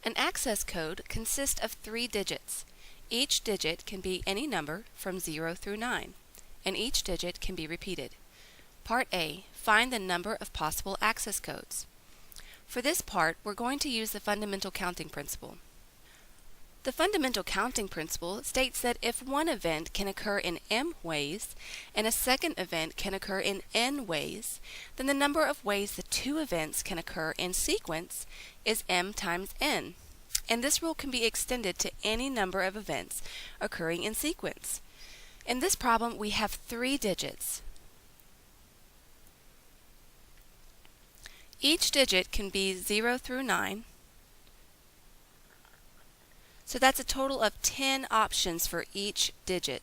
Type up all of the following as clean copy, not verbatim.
An access code consists of 3 digits. Each digit can be any number from 0 through 9, and each digit can be repeated. Part A, find the number of possible access codes. For this part, we're going to use the fundamental counting principle. The fundamental counting principle states that if one event can occur in m ways and a second event can occur in n ways, then the number of ways the two events can occur in sequence is m times n. And this rule can be extended to any number of events occurring in sequence. In this problem, we have 3 digits. Each digit can be 0 through 9. So that's a total of 10 options for each digit.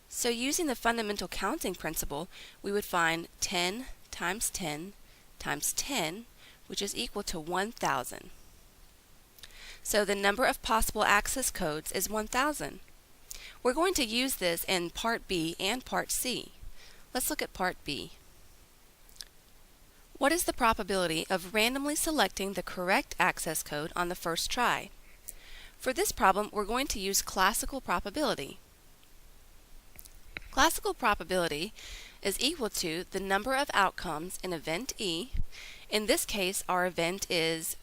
So using the fundamental counting principle, we would find 10 times 10 times 10, which is equal to 1,000. So the number of possible access codes is 1,000. We're going to use this in Part B and Part C. Let's look at Part B. What is the probability of randomly selecting the correct access code on the first try? For this problem, we're going to use classical probability. Classical probability is equal to the number of outcomes in event E. In this case, our event is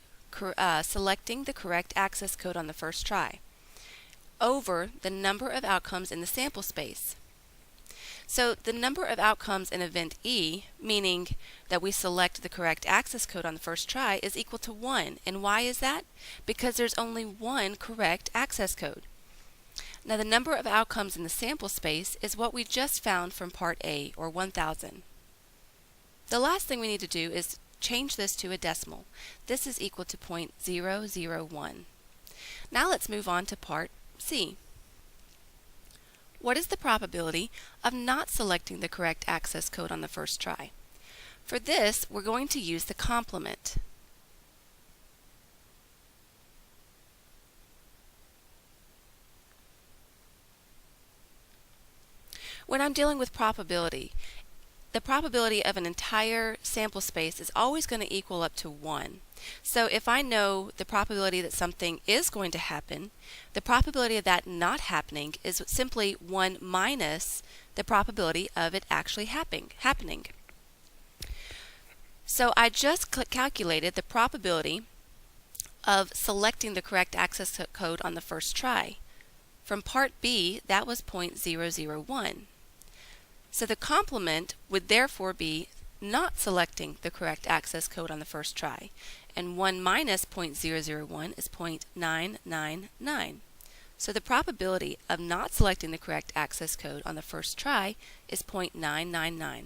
selecting the correct access code on the first try, over the number of outcomes in the sample space. So the number of outcomes in event E, meaning that we select the correct access code on the first try, is equal to 1. And why is that? Because there's only one correct access code. Now the number of outcomes in the sample space is what we just found from Part A, or 1,000. The last thing we need to do is change this to a decimal. This is equal to 0.001. Now let's move on to Part C. What is the probability of not selecting the correct access code on the first try? For this, we're going to use the complement. When I'm dealing with probability, the probability of an entire sample space is always going to equal up to 1. So if I know the probability that something is going to happen, the probability of that not happening is simply 1 minus the probability of it actually happening. So I just calculated the probability of selecting the correct access code on the first try. From Part B, that was 0.001. So the complement would therefore be not selecting the correct access code on the first try, and 1 minus 0.001 is 0.999. So the probability of not selecting the correct access code on the first try is 0.999.